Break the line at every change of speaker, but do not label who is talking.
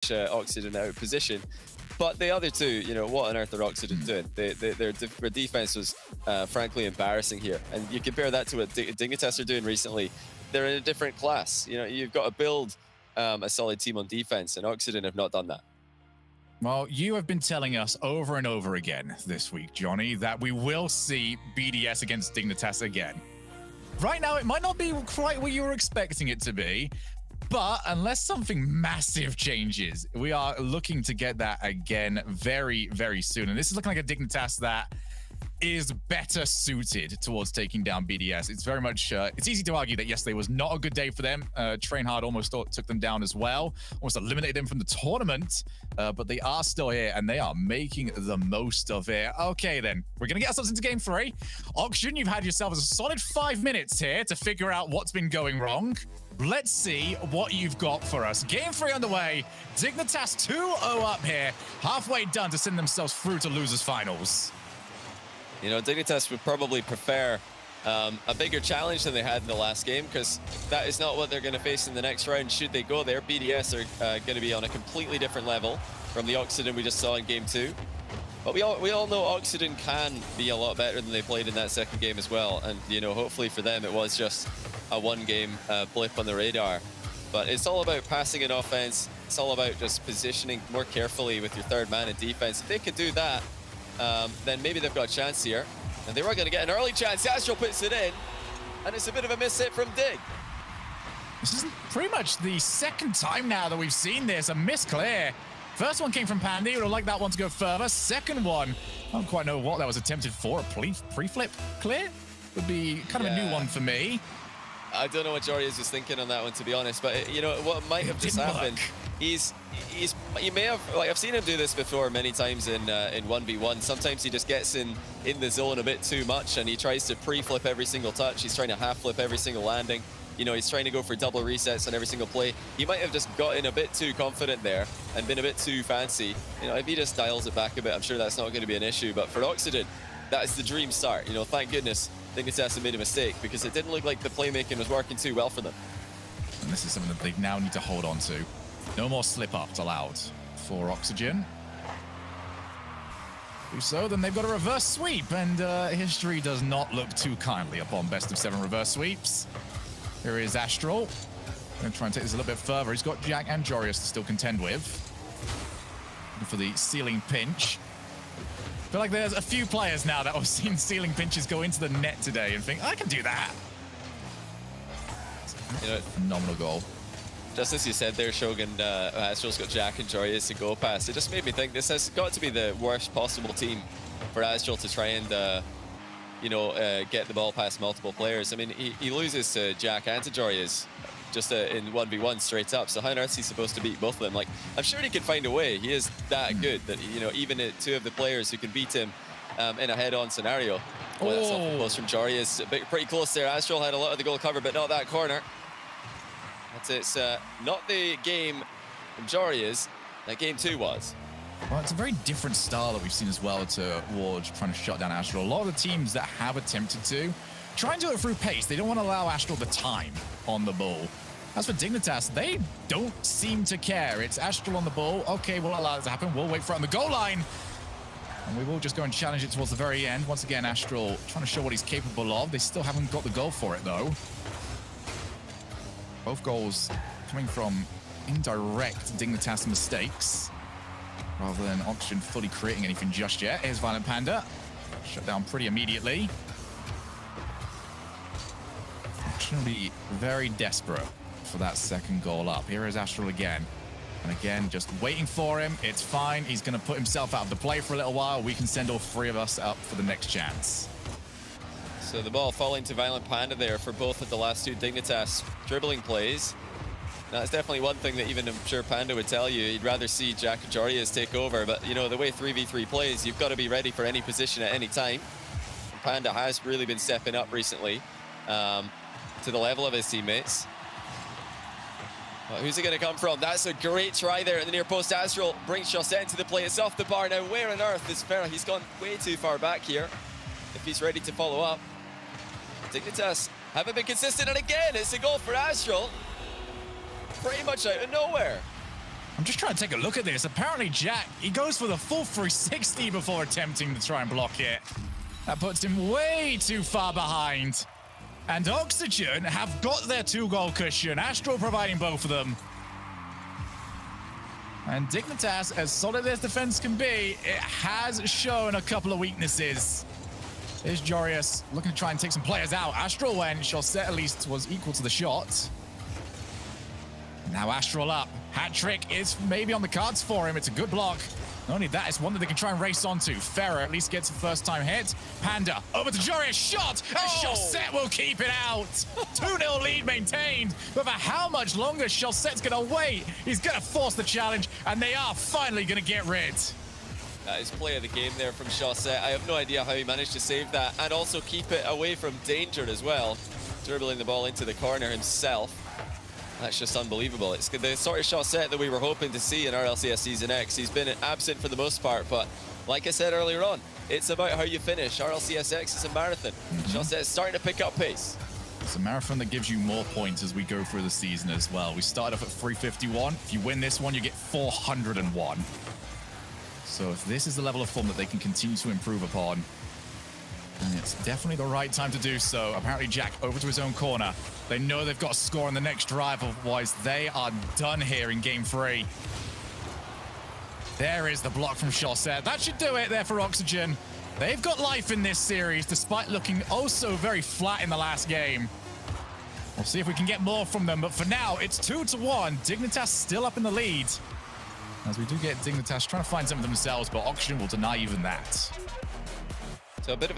catch Oxygen out of position. But the other two, you know, what on earth are Oxygen doing? Their defense was frankly embarrassing here. And you compare that to what Dignitas are doing recently. They're in a different class. You know, you've got to build a solid team on defense, and Oxygen have not done that.
Well, you have been telling us over and over again this week, Johnny, that we will see BDS against Dignitas again. Right now, it might not be quite what you were expecting it to be, but unless something massive changes, we are looking to get that again very, very soon. And this is looking like a Dignitas that is better suited towards taking down BDS. It's very much, it's easy to argue that yesterday was not a good day for them. Train Hard almost took them down as well, almost eliminated them from the tournament, but they are still here and they are making the most of it. Okay, then, we're going to get ourselves into game 3. Oxygen, you've had yourself a solid 5 minutes here to figure out what's been going wrong. Let's see what you've got for us. Game 3 underway. Dignitas 2-0 up here, halfway done to send themselves through to losers finals.
You know, Dignitas would probably prefer a bigger challenge than they had in the last game, because that is not what they're going to face in the next round should they go there. BDS are going to be on a completely different level from the Oxygen we just saw in game 2. But we all know Oxygen can be a lot better than they played in that second game as well. And, you know, hopefully for them it was just a one-game blip on the radar. But it's all about passing in offense. It's all about just positioning more carefully with your third man in defense. If they could do that, then maybe they've got a chance here. And they were going to get an early chance. Aztral puts it in, and it's a bit of a miss hit from Dig.
This is pretty much the second time now that we've seen this, a miss clear. First one came from Pandy, would have liked that one to go further. Second one, I don't quite know what that was attempted for. A pre-flip clear? Would be kind of a new one for me.
I don't know what Jorius was thinking on that one, to be honest, but you know, what might have just happened, he may have, like, I've seen him do this before many times in 1v1. Sometimes he just gets in the zone a bit too much and he tries to pre-flip every single touch. He's trying to half-flip every single landing. You know, he's trying to go for double resets on every single play. He might have just gotten a bit too confident there and been a bit too fancy. You know, if he just dials it back a bit, I'm sure that's not going to be an issue. But for Oxygen, that is the dream start. You know, thank goodness Dignitas made a mistake, because it didn't look like the playmaking was working too well for them.
And this is something that they now need to hold on to. No more slip-ups allowed for Oxygen. Do so, then they've got a reverse sweep, and history does not look too kindly upon best of 7 reverse sweeps. Here is Aztral. Going to try and take this a little bit further. He's got Jack and Jorius to still contend with. Looking for the ceiling pinch. I feel like there's a few players now that have seen ceiling pinches go into the net today and think, I can do that.
You know,
phenomenal goal.
Just as you said there, Shogun, Astral's got Jack and Jorius to go past. It just made me think this has got to be the worst possible team for Aztral to try and, you know, get the ball past multiple players. I mean, he loses to Jack and to Jorius just in 1v1 straight up. So how on earth is he supposed to beat both of them? Like, I'm sure he can find a way. He is that good that, you know, even 2 of the players who can beat him in a head-on scenario. Well, that's awful close from Jorius. Pretty close there. Aztral had a lot of the goal cover, but not that corner. It's not the game from Jorius that game 2 was.
Well, it's a very different style that we've seen as well towards trying to shut down Aztral. A lot of the teams that have attempted to try and do it through pace. They don't want to allow Aztral the time on the ball. As for Dignitas, they don't seem to care. It's Aztral on the ball. Okay, we'll allow it to happen. We'll wait for it on the goal line. And we will just go and challenge it towards the very end. Once again, Aztral trying to show what he's capable of. They still haven't got the goal for it, though. Both goals coming from indirect Dignitas mistakes, rather than Oxygen fully creating anything just yet. Here's Violent Panda. Shut down pretty immediately. Oxygen will be very desperate for that second goal up. Here is Aztral again. And again, just waiting for him. It's fine. He's going to put himself out of the play for a little while. We can send all 3 of us up for the next chance.
So the ball falling to Violent Panda there for both of the last 2 Dignitas dribbling plays. That's definitely one thing that even I'm sure Panda would tell you. He'd rather see Jack and Jorius take over. But, you know, the way 3v3 plays, you've got to be ready for any position at any time. And Panda has really been stepping up recently to the level of his teammates. Well, who's it going to come from? That's a great try there in the near post. Aztral brings Chaussette into the play. It's off the bar. Now, where on earth is Ferra? He's gone way too far back here if he's ready to follow up. Dignitas haven't been consistent, and again, it's a goal for Aztral. Pretty much out of nowhere.
I'm just trying to take a look at this. Apparently, Jack, he goes for the full 360 before attempting to try and block it. That puts him way too far behind. And Oxygen have got their 2-goal cushion. Aztral providing both of them. And Dignitas, as solid as defense can be, it has shown a couple of weaknesses. Here's Jorius looking to try and take some players out. Aztral went. Chaussette at least was equal to the shot. Now Aztral up. Hat trick is maybe on the cards for him. It's a good block. Not only that, it's one that they can try and race onto. Ferrer at least gets a first-time hit. Panda over to Jorius. Shot! And Chaussette will keep it out. 2-0 lead maintained. But for how much longer Chaussette's going to wait? He's going to force the challenge, and they are finally going to get rid.
That is play of the game there from Chaussette. I have no idea how he managed to save that and also keep it away from danger as well. Dribbling the ball into the corner himself. That's just unbelievable. It's the sort of Chaussette that we were hoping to see in RLCS Season X. He's been absent for the most part, but like I said earlier on, it's about how you finish. RLCS-X is a marathon. Chaussette's starting to pick up pace.
It's a marathon that gives you more points as we go through the season as well. We started off at 351. If you win this one, you get 401. So if this is the level of form that they can continue to improve upon, and it's definitely the right time to do so. Apparently, Jack over to his own corner. They know they've got to score on the next drive, otherwise they are done here in Game 3. There is the block from Chaussette. That should do it there for Oxygen. They've got life in this series, despite looking oh so very flat in the last game. We'll see if we can get more from them, but for now, it's 2-1. Dignitas still up in the lead. As we do get Dignitas trying to find something themselves, but Oxygen will deny even that.
So a bit of